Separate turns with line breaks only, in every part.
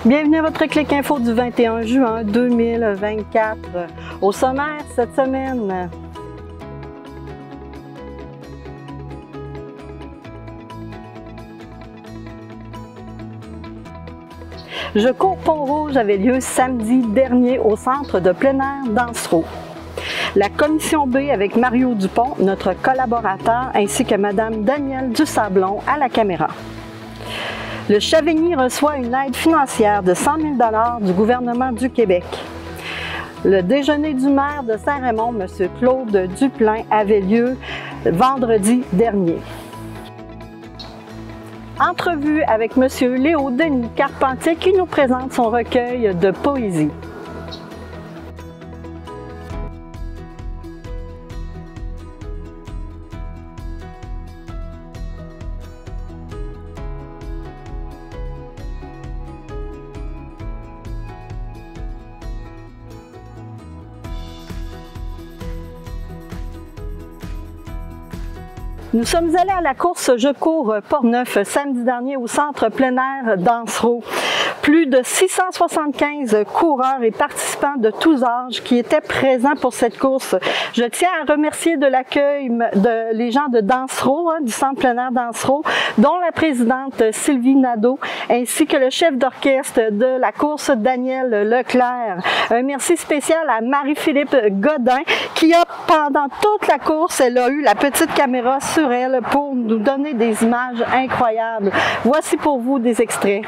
Bienvenue à votre Clic Info du 21 juin 2024. Au sommaire cette semaine, Je cours Pont-Rouge avait lieu samedi dernier au centre de plein air d'Ansereau. La commission B avec Mario Dupont, notre collaborateur, ainsi que Mme Danielle Dusablon à la caméra. Le Chavigny reçoit une aide financière de 100 000 $ du gouvernement du Québec. Le déjeuner du maire de Saint-Raymond, M. Claude Duplain, avait lieu vendredi dernier. Entrevue avec M. Léo Denis Carpentier qui nous présente son recueil de poésie. Nous sommes allés à la course Je cours Portneuf samedi dernier au centre plein air d'Ansereau. Plus de 675 coureurs et participants de tous âges qui étaient présents pour cette course. Je tiens à remercier de l'accueil les gens de Dansereau, du centre plein air d'Ansereau, dont la présidente Sylvie Nadeau, ainsi que le chef d'orchestre de la course, Daniel Leclerc. Un merci spécial à Marie-Philippe Godin qui a, pendant toute la course, elle a eu la petite caméra sur elle pour nous donner des images incroyables. Voici pour vous des extraits.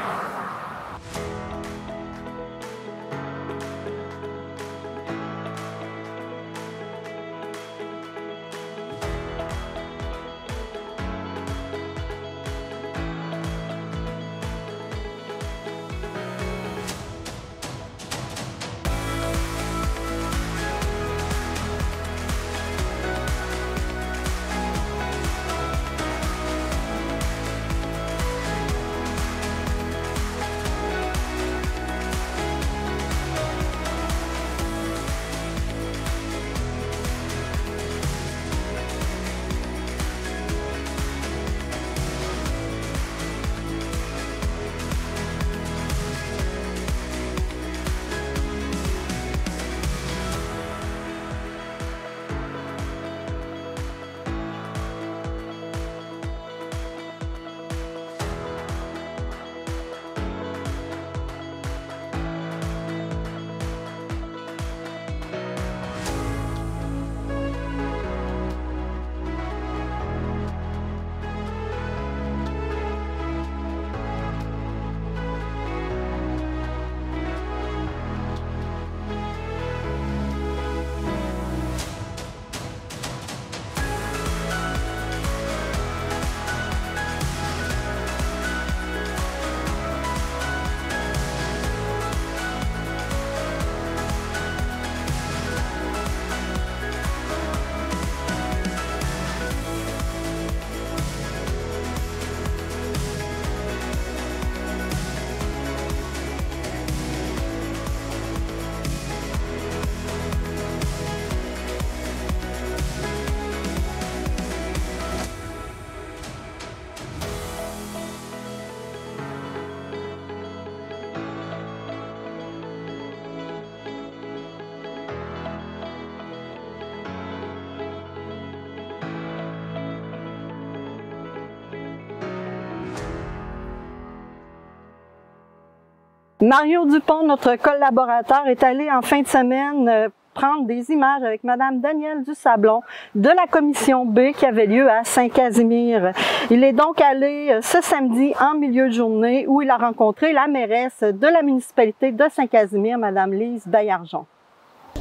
Mario Dupont, notre collaborateur, est allé en fin de semaine prendre des images avec Mme Danielle Dusablon de la commission B qui avait lieu à Saint-Casimir. Il est donc allé ce samedi en milieu de journée où il a rencontré la mairesse de la municipalité de Saint-Casimir, Mme Lise Baillargeon.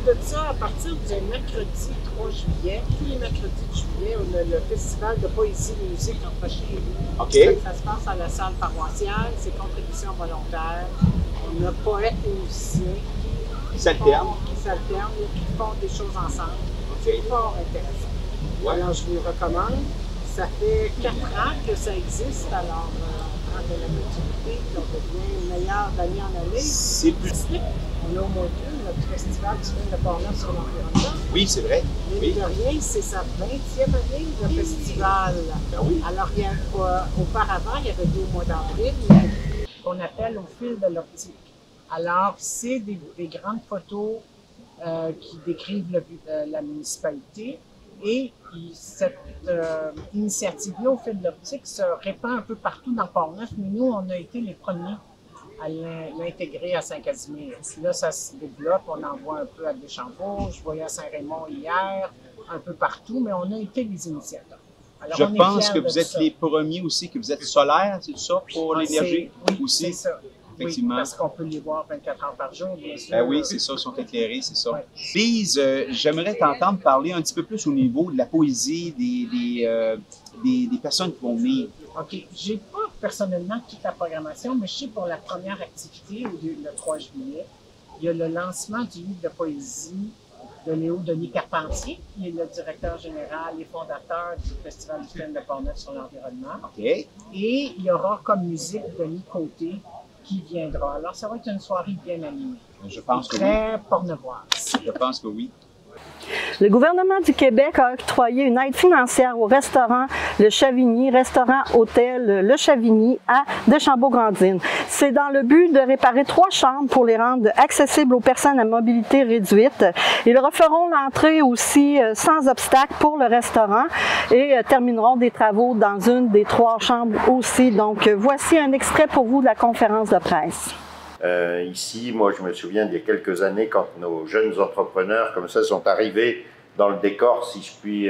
De ça, à partir du mercredi 3 juillet, tous les mercredis de juillet, on a le festival de poésie et musique entre chez nous.
Okay.
Ça se passe à la salle paroissiale, c'est contribution volontaire. On a poètes et musiciens qui s'alternent et qui font des choses ensemble. C'est fort intéressant. Ouais. Alors, je vous le recommande. Ça fait 4 ans que ça existe, alors on prend de la maturité, on devient meilleur d'année en année.
C'est plus.
On a au moins deux, notre festival du film de Portneuf sur l'environnement.
Oui, c'est vrai.
Mais de rien, c'est sa 20e année, le festival.
Ben oui.
Alors, auparavant, il y avait 2 mois d'avril. qu'on appelle au fil de l'optique. Alors, c'est des grandes photos qui décrivent la municipalité et cette initiative-là au fil de l'optique se répand un peu partout dans Port-Neuf, mais nous, on a été les premiers à l'intégrer à Saint-Casimir. Là, ça se développe, on en voit un peu à Deschambault, je voyais à Saint-Raymond hier, un peu partout, mais on a été les initiateurs. Alors,
je pense que vous êtes les premiers aussi, que vous êtes solaires, c'est ça, pour l'énergie?
Oui, aussi. C'est ça.
Effectivement.
Oui, parce qu'on peut les voir 24 heures par jour, bien sûr.
Oui, c'est ça, ils sont éclairés, c'est ça.
Ouais.
Lise, j'aimerais t'entendre parler un petit peu plus au niveau de la poésie des personnes qui vont venir.
OK. Je n'ai pas personnellement toute la programmation, mais je sais pour la première activité, le 3 juillet, il y a le lancement du livre de poésie de Léo Denis Carpentier, qui est le directeur général et fondateur du Festival du film de Port-Neuf sur l'environnement.
OK.
Et il y aura comme musique Denis Côté qui viendra. Alors, ça va être une soirée bien animée.
Je pense que
très pornevoise.
Je pense que oui.
Le gouvernement du Québec a octroyé une aide financière au restaurant Le Chavigny, restaurant-hôtel Le Chavigny à Deschambault-Grandines. C'est dans le but de réparer 3 chambres pour les rendre accessibles aux personnes à mobilité réduite. Ils referont l'entrée aussi sans obstacle pour le restaurant et termineront des travaux dans une des 3 chambres aussi. Donc, voici un extrait pour vous de la conférence de presse.
Ici, moi, je me souviens d'il y a quelques années, quand nos jeunes entrepreneurs comme ça sont arrivés dans le décor, si je puis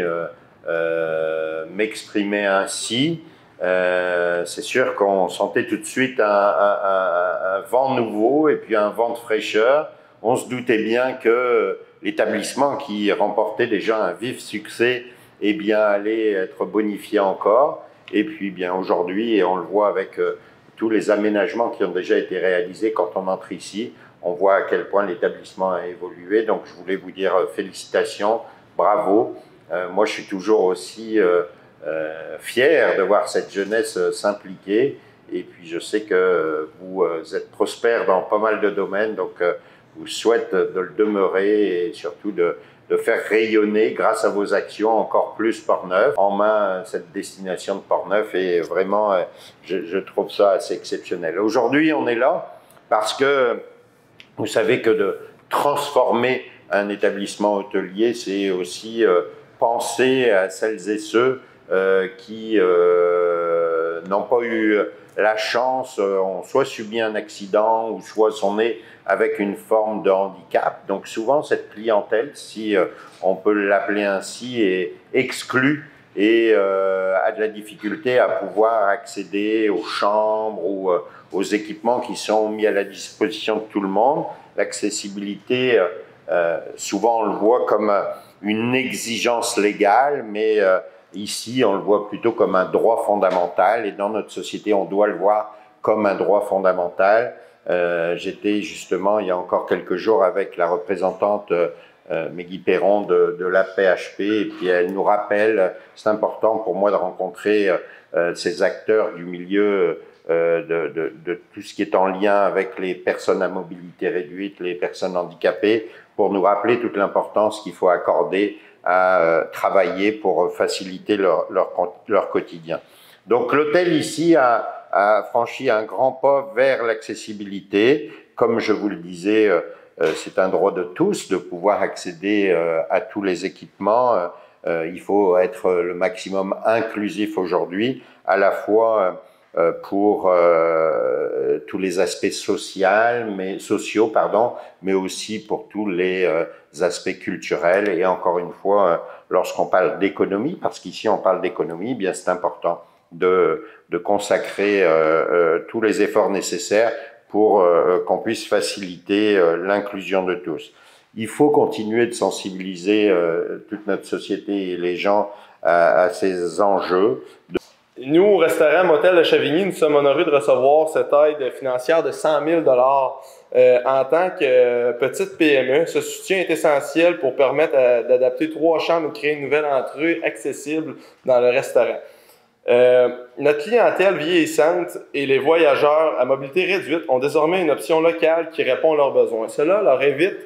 m'exprimer ainsi, c'est sûr qu'on sentait tout de suite un vent nouveau et puis un vent de fraîcheur. On se doutait bien que l'établissement qui remportait déjà un vif succès eh bien, allait être bonifié encore. Et puis, bien aujourd'hui, et on le voit avec tous les aménagements qui ont déjà été réalisés quand on entre ici, on voit à quel point l'établissement a évolué. Donc, je voulais vous dire félicitations, bravo. Moi, je suis toujours aussi fier de voir cette jeunesse s'impliquer. Et puis, je sais que vous êtes prospère dans pas mal de domaines. Donc, je vous souhaite de le demeurer et surtout de faire rayonner, grâce à vos actions, encore plus Port-Neuf, en main cette destination de Port-Neuf. Et vraiment, je trouve ça assez exceptionnel. Aujourd'hui, on est là parce que vous savez que de transformer un établissement hôtelier, c'est aussi penser à celles et ceux qui n'ont pas eu la chance, ont soit subi un accident ou soit sont nés avec une forme de handicap. Donc souvent, cette clientèle, si on peut l'appeler ainsi, est exclue et a de la difficulté à pouvoir accéder aux chambres ou aux équipements qui sont mis à la disposition de tout le monde. L'accessibilité, souvent on le voit comme une exigence légale, mais ici on le voit plutôt comme un droit fondamental, et dans notre société on doit le voir comme un droit fondamental. J'étais justement il y a encore quelques jours avec la représentante Meggy Perron de la PHP, et puis elle nous rappelle, c'est important pour moi de rencontrer ces acteurs du milieu de tout ce qui est en lien avec les personnes à mobilité réduite, les personnes handicapées, pour nous rappeler toute l'importance qu'il faut accorder à travailler pour faciliter leur quotidien. Donc l'hôtel ici a franchi un grand pas vers l'accessibilité. Comme je vous le disais, c'est un droit de tous de pouvoir accéder à tous les équipements. Il faut être le maximum inclusif aujourd'hui, à la fois pour tous les aspects sociaux, mais aussi pour tous les aspects culturels. Et encore une fois, lorsqu'on parle d'économie, parce qu'ici on parle d'économie, eh bien c'est important de consacrer tous les efforts nécessaires pour qu'on puisse faciliter l'inclusion de tous. Il faut continuer de sensibiliser toute notre société et les gens à ces enjeux.
Nous, au restaurant Motel Le Chavigny, nous sommes honorés de recevoir cette aide financière de 100 000 en tant que petite PME. Ce soutien est essentiel pour permettre d'adapter 3 chambres et créer une nouvelle entrée accessible dans le restaurant. Notre clientèle vieillissante et les voyageurs à mobilité réduite ont désormais une option locale qui répond à leurs besoins. Cela leur évite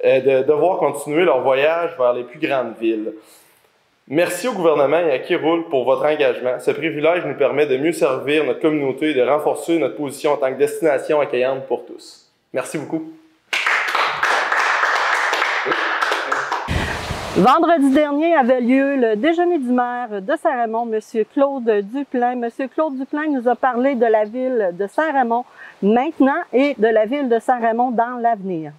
de devoir continuer leur voyage vers les plus grandes villes. Merci au gouvernement et à Qui Roule pour votre engagement. Ce privilège nous permet de mieux servir notre communauté et de renforcer notre position en tant que destination accueillante pour tous. Merci beaucoup.
Vendredi dernier avait lieu le déjeuner du maire de Saint-Raymond, M. Claude Duplain. M. Claude Duplain nous a parlé de la ville de Saint-Raymond maintenant et de la ville de Saint-Raymond dans l'avenir.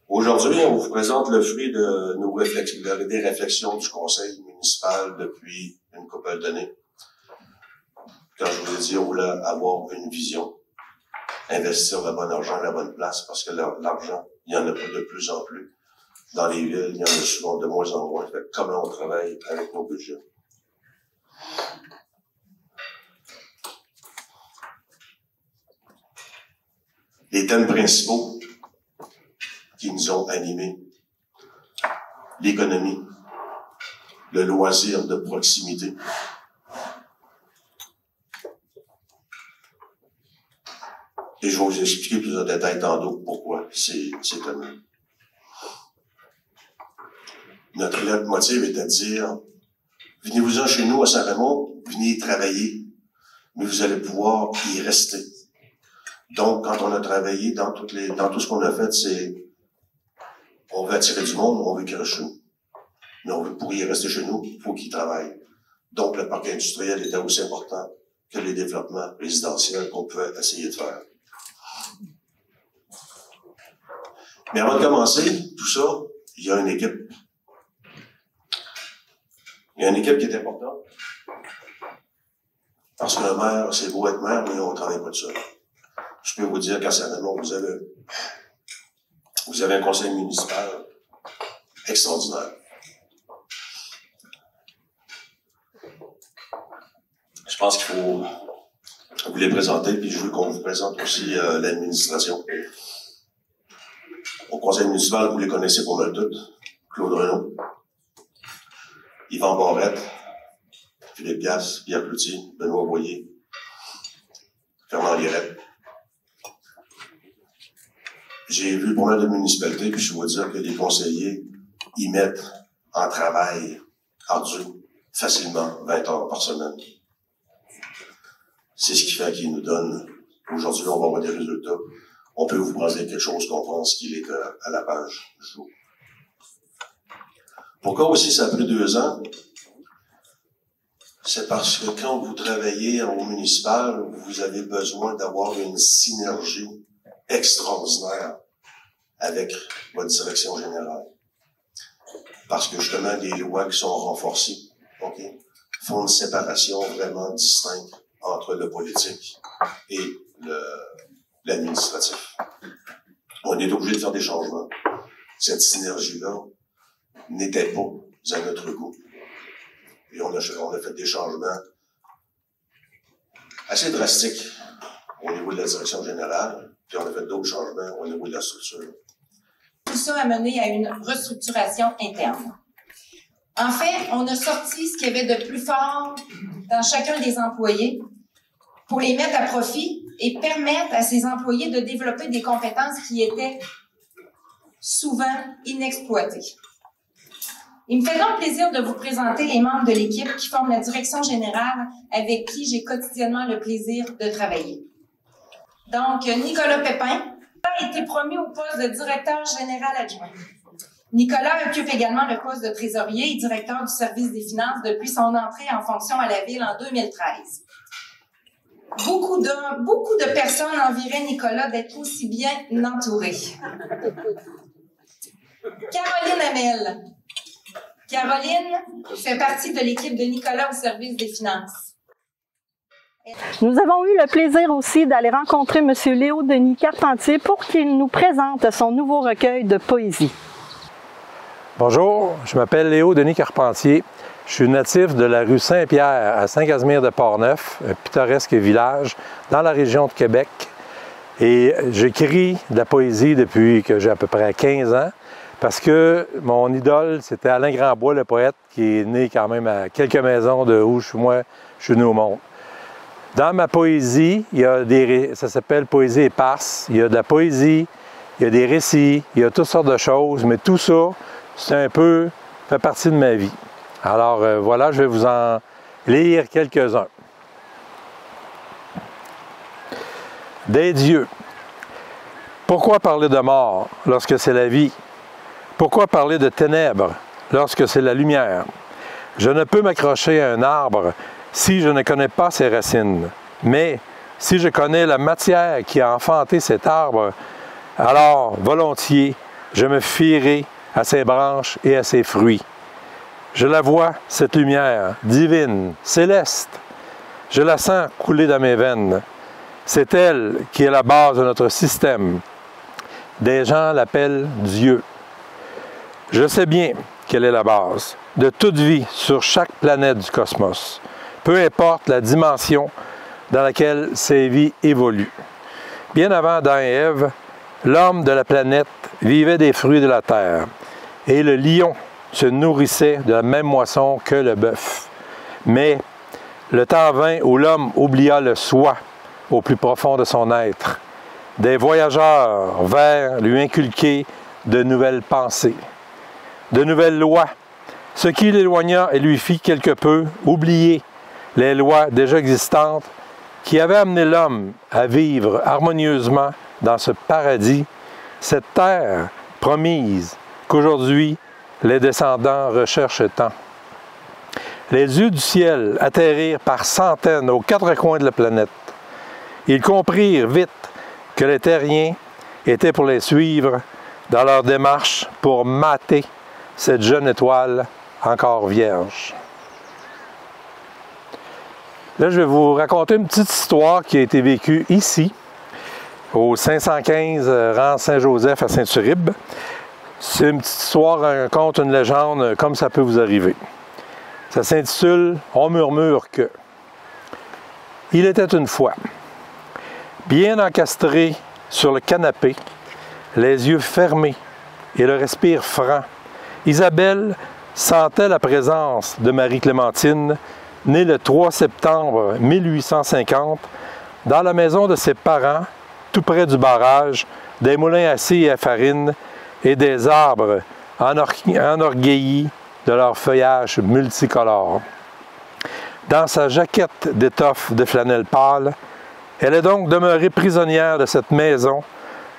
Aujourd'hui, on vous présente le fruit de des réflexions du conseil municipal depuis une couple d'années. Quand je vous ai dit, on voulait avoir une vision, investir le bon argent à la bonne place, parce que l'argent, il y en a pas de plus en plus. Dans les villes, il y en a souvent de moins en moins. Fait comment on travaille avec nos budgets. Les thèmes principaux qui nous ont animés: l'économie, le loisir de proximité, et je vais vous expliquer plus en détail tantôt pourquoi c'est tellement. Notre leitmotiv est à dire, venez-vous-en chez nous à Saint-Raymond, venez y travailler, mais vous allez pouvoir y rester. Donc, quand on a travaillé dans tout ce qu'on a fait, c'est, on veut attirer du monde, on veut qu'ils restent chez nous. Mais on veut, pour y rester chez nous, il faut qu'ils travaillent. Donc, le parc industriel était aussi important que les développements résidentiels qu'on pouvait essayer de faire. Mais avant de commencer, tout ça, il y a une équipe. Il y a une équipe qui est importante. Parce que le maire, c'est beau être maire, mais on ne travaille pas tout seul. Je peux vous dire qu'à Saint-Raymond, vous avez un conseil municipal extraordinaire. Je pense qu'il faut vous les présenter, puis je veux qu'on vous présente aussi l'administration. Au conseil municipal, vous les connaissez pas mal toutes. Claude Renaud, Yvan Barrette, Philippe Gasse, Pierre Cloutier, Benoît Boyer, Fernand Lirette. J'ai vu pas mal de municipalités, puis je dois dire que les conseillers y mettent en travail ardu facilement 20 heures par semaine. C'est ce qui fait qu'ils nous donnent, aujourd'hui, on va avoir des résultats. On peut vous présenter quelque chose qu'on pense qu'il est à la page du jour. Pourquoi aussi ça a pris 2 ans? C'est parce que quand vous travaillez au municipal, vous avez besoin d'avoir une synergie extraordinaire avec votre direction générale. Parce que justement, les lois qui sont renforcées, font une séparation vraiment distincte entre le politique et l'administratif. On est obligé de faire des changements. Cette synergie-là n'était pas à notre goût. Et on a fait des changements assez drastiques au niveau de la direction générale, puis on a fait d'autres changements au niveau de la structure.
Tout ça a mené à une restructuration interne. En fait, on a sorti ce qu'il y avait de plus fort dans chacun des employés pour les mettre à profit et permettre à ces employés de développer des compétences qui étaient souvent inexploitées. Il me fait donc plaisir de vous présenter les membres de l'équipe qui forment la direction générale avec qui j'ai quotidiennement le plaisir de travailler. Donc, Nicolas Pépin a été promu au poste de directeur général adjoint. Nicolas occupe également le poste de trésorier et directeur du service des finances depuis son entrée en fonction à la Ville en 2013. Beaucoup de personnes enviraient Nicolas d'être aussi bien entouré. Caroline Hamel. Caroline fait partie de l'équipe de Nicolas au service des finances.
Nous avons eu le plaisir aussi d'aller rencontrer M. Léo Denis Carpentier pour qu'il nous présente son nouveau recueil de poésie.
Bonjour, je m'appelle Léo Denis Carpentier. Je suis natif de la rue Saint-Pierre à Saint-Casimir-de-Portneuf, un pittoresque village dans la région de Québec. Et j'écris de la poésie depuis que j'ai à peu près 15 ans. Parce que mon idole, c'était Alain Grandbois, le poète, qui est né quand même à quelques maisons de où je suis né au monde. Dans ma poésie, ça s'appelle poésie éparse. Il y a de la poésie, il y a des récits, il y a toutes sortes de choses, mais tout ça, fait partie de ma vie. Alors voilà, je vais vous en lire quelques-uns. Des dieux. Pourquoi parler de mort lorsque c'est la vie? Pourquoi parler de ténèbres lorsque c'est la lumière? Je ne peux m'accrocher à un arbre si je ne connais pas ses racines. Mais si je connais la matière qui a enfanté cet arbre, alors volontiers je me fierai à ses branches et à ses fruits. Je la vois, cette lumière, divine, céleste. Je la sens couler dans mes veines. C'est elle qui est la base de notre système. Des gens l'appellent Dieu. Je sais bien quelle est la base de toute vie sur chaque planète du cosmos, peu importe la dimension dans laquelle ces vies évoluent. Bien avant Adam et Ève, l'homme de la planète vivait des fruits de la terre, et le lion se nourrissait de la même moisson que le bœuf. Mais le temps vint où l'homme oublia le soi au plus profond de son être. Des voyageurs vinrent lui inculquer de nouvelles pensées, de nouvelles lois, ce qui l'éloigna et lui fit quelque peu oublier les lois déjà existantes qui avaient amené l'homme à vivre harmonieusement dans ce paradis, cette terre promise qu'aujourd'hui les descendants recherchent tant. Les yeux du ciel atterrirent par centaines aux quatre coins de la planète. Ils comprirent vite que les terriens étaient pour les suivre dans leur démarche pour mater cette jeune étoile encore vierge. Là, je vais vous raconter une petite histoire qui a été vécue ici, au 515 rang Saint-Joseph à Saint-Uribe. C'est une petite histoire, un conte, une légende, comme ça peut vous arriver. Ça s'intitule « On murmure que ». Il était une fois, bien encastré sur le canapé, les yeux fermés et le respire franc, Isabelle sentait la présence de Marie-Clémentine, née le 3 septembre 1850, dans la maison de ses parents, tout près du barrage, des moulins à scie et à farine et des arbres enorgueillis de leur feuillage multicolore. Dans sa jaquette d'étoffe de flanelle pâle, elle est donc demeurée prisonnière de cette maison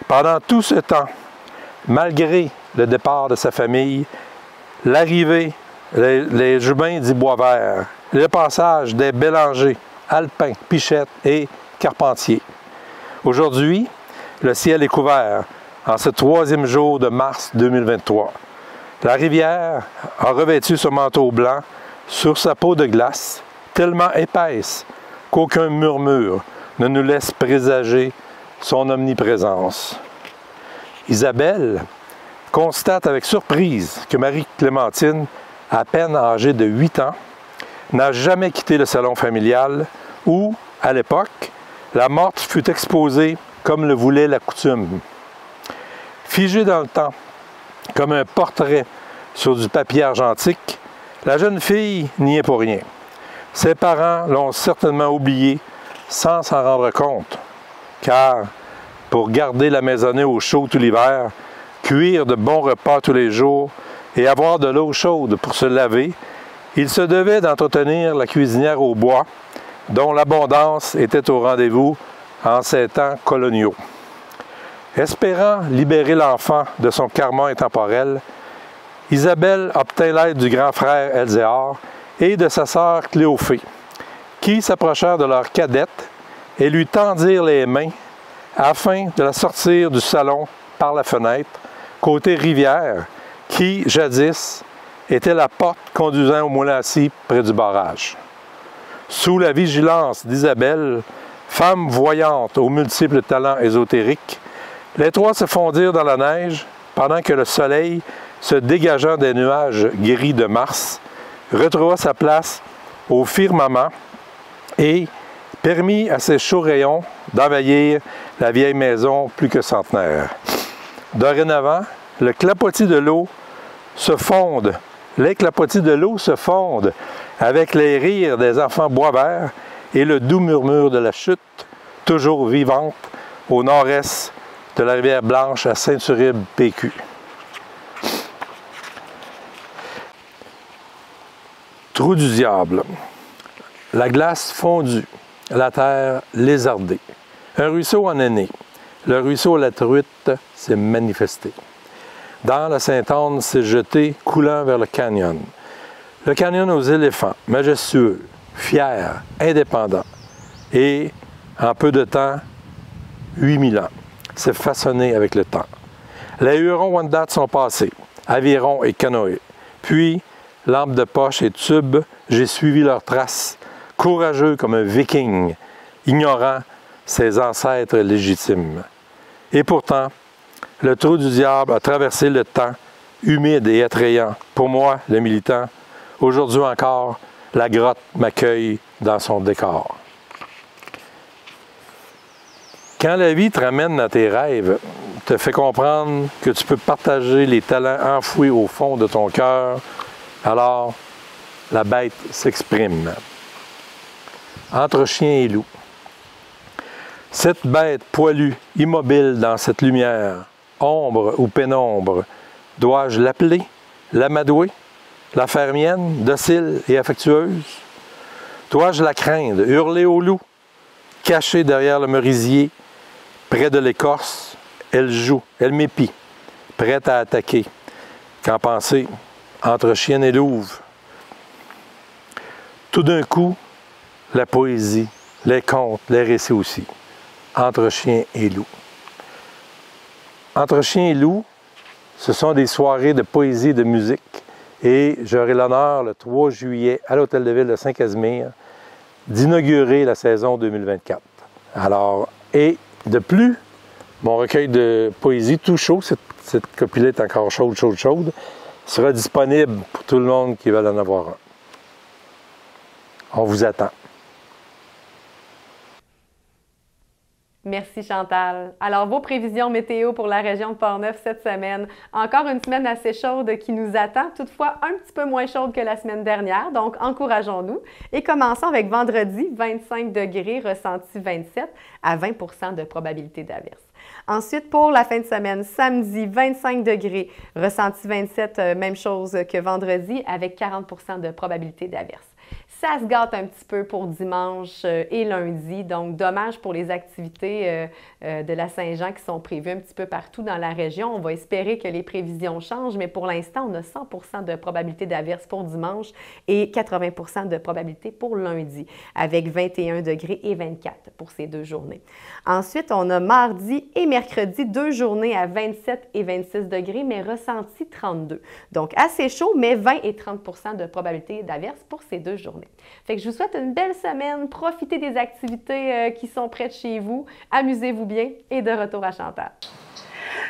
pendant tout ce temps, malgré le départ de sa famille, l'arrivée, les jubins d'Ibois-Vert, le passage des Bélangers, Alpins, Pichettes et Carpentiers. Aujourd'hui, le ciel est couvert en ce 3e jour de mars 2023. La rivière a revêtu ce manteau blanc sur sa peau de glace, tellement épaisse qu'aucun murmure ne nous laisse présager son omniprésence. Isabelle constate avec surprise que Marie-Clémentine, à peine âgée de 8 ans, n'a jamais quitté le salon familial où, à l'époque, la morte fut exposée comme le voulait la coutume. Figée dans le temps, comme un portrait sur du papier argentique, la jeune fille n'y est pour rien. Ses parents l'ont certainement oubliée sans s'en rendre compte, car pour garder la maisonnée au chaud tout l'hiver, cuire de bons repas tous les jours et avoir de l'eau chaude pour se laver, il se devait d'entretenir la cuisinière au bois, dont l'abondance était au rendez-vous en ces temps coloniaux. Espérant libérer l'enfant de son karma intemporel, Isabelle obtint l'aide du grand frère Elzéar et de sa sœur Cléophée, qui s'approchèrent de leur cadette et lui tendirent les mains afin de la sortir du salon par la fenêtre, côté rivière, qui, jadis, était la porte conduisant au moulin à scie près du barrage. Sous la vigilance d'Isabelle, femme voyante aux multiples talents ésotériques, les trois se fondirent dans la neige pendant que le soleil, se dégageant des nuages gris de mars, retrouva sa place au firmament et permit à ses chauds rayons d'envahir la vieille maison plus que centenaire. Dorénavant, les clapotis de l'eau se fondent avec les rires des enfants Boisvert et le doux murmure de la chute, toujours vivante, au nord-est de la rivière Blanche à Saint-Uribe-PQ. Trou du diable. La glace fondue, la terre lézardée. Un ruisseau en est né. Le ruisseau à la truite s'est manifesté. Dans la Sainte-Anne s'est jeté, coulant vers le canyon. Le canyon aux éléphants, majestueux, fier, indépendant. Et, en peu de temps, 8000 ans, s'est façonné avec le temps. Les Hurons-Wendat sont passés, avirons et canoës. Puis, lampe de poche et tube, j'ai suivi leurs traces, courageux comme un viking, ignorant ses ancêtres légitimes. Et pourtant, le trou du diable a traversé le temps, humide et attrayant. Pour moi, le militant, aujourd'hui encore, la grotte m'accueille dans son décor. Quand la vie te ramène dans tes rêves, te fait comprendre que tu peux partager les talents enfouis au fond de ton cœur, alors la bête s'exprime. Entre chien et loup. Cette bête poilue, immobile dans cette lumière, ombre ou pénombre, dois-je l'appeler, l'amadouer, la faire mienne, docile et affectueuse? Dois-je la craindre, hurler au loup, cachée derrière le merisier, près de l'écorce, elle joue, elle m'épie, prête à attaquer. Qu'en penser, entre chienne et louve? Tout d'un coup, la poésie, les contes, les récits aussi. Entre chien et loup. Entre chien et loup, ce sont des soirées de poésie et de musique. Et j'aurai l'honneur, le 3 juillet, à l'Hôtel de Ville de Saint-Casimir, d'inaugurer la saison 2024. Alors, et de plus, mon recueil de poésie tout chaud, cette copie-là est encore chaude, sera disponible pour tout le monde qui veut en avoir un. On vous attend.
Merci Chantal. Alors, vos prévisions météo pour la région de Portneuf cette semaine. Encore une semaine assez chaude qui nous attend, toutefois un petit peu moins chaude que la semaine dernière, donc encourageons-nous. Et commençons avec vendredi, 25 degrés, ressenti 27 à 20 % de probabilité d'averse. Ensuite, pour la fin de semaine, samedi, 25 degrés, ressenti 27, même chose que vendredi, avec 40 % de probabilité d'averse. Ça se gâte un petit peu pour dimanche et lundi, donc dommage pour les activités de la Saint-Jean qui sont prévues un petit peu partout dans la région. On va espérer que les prévisions changent, mais pour l'instant, on a 100 % de probabilité d'averse pour dimanche et 80 % de probabilité pour lundi, avec 21 degrés et 24 pour ces deux journées. Ensuite, on a mardi et mercredi, deux journées à 27 et 26 degrés, mais ressenti 32. Donc assez chaud, mais 20 et 30 % de probabilité d'averse pour ces deux journées. Fait que je vous souhaite une belle semaine, profitez des activités qui sont près de chez vous, amusez-vous bien et de retour à Chantal.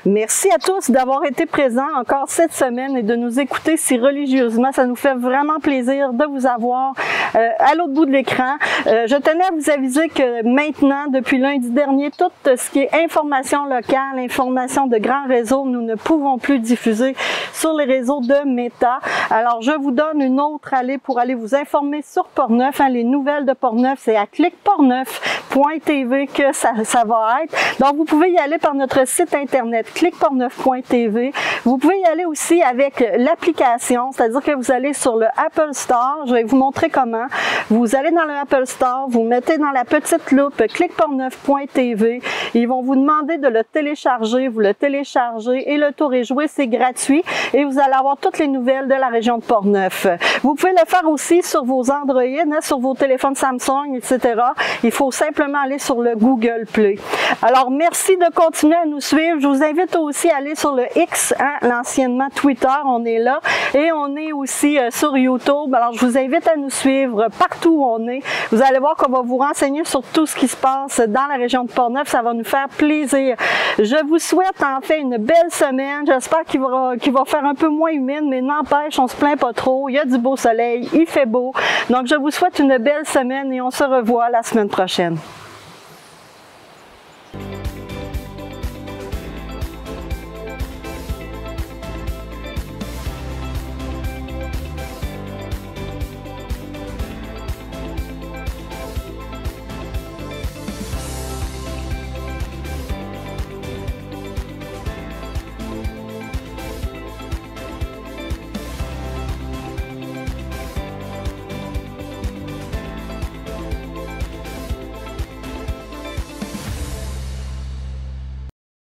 Merci à tous d'avoir été présents encore cette semaine et de nous écouter si religieusement. Ça nous fait vraiment plaisir de vous avoir à l'autre bout de l'écran. Je tenais à vous aviser que maintenant, depuis lundi dernier, tout ce qui est information locale, information de grands réseaux, nous ne pouvons plus diffuser sur les réseaux de Meta. Alors, je vous donne une autre allée pour aller vous informer sur Portneuf. Les nouvelles de Portneuf, c'est à cliqueportneuf.tv que ça va être. Donc, vous pouvez y aller par notre site internet cliqueportneuf.tv. Vous pouvez y aller aussi avec l'application, c'est-à-dire que vous allez sur le Apple Store. Je vais vous montrer comment. Vous allez dans le Apple Store, vous mettez dans la petite loupe cliqueportneuf.tv. Ils vont vous demander de le télécharger. Vous le téléchargez et le tour est joué, c'est gratuit. Et vous allez avoir toutes les nouvelles de la région de Portneuf. Vous pouvez le faire aussi sur vos Android, sur vos téléphones Samsung, etc. Il faut simplement aller sur le Google Play. Alors, merci de continuer à nous suivre. Je vous invite aussi à aller sur le X, l'anciennement Twitter, on est là. Et on est aussi sur YouTube. Alors, je vous invite à nous suivre partout où on est. Vous allez voir qu'on va vous renseigner sur tout ce qui se passe dans la région de Portneuf. Ça va nous faire plaisir. Je vous souhaite en fait une belle semaine. J'espère qu'il va faire un peu moins humide, mais n'empêche, on se plaint pas trop. Il y a du beau soleil, il fait beau. Donc, je vous souhaite une belle semaine et on se revoit la semaine prochaine.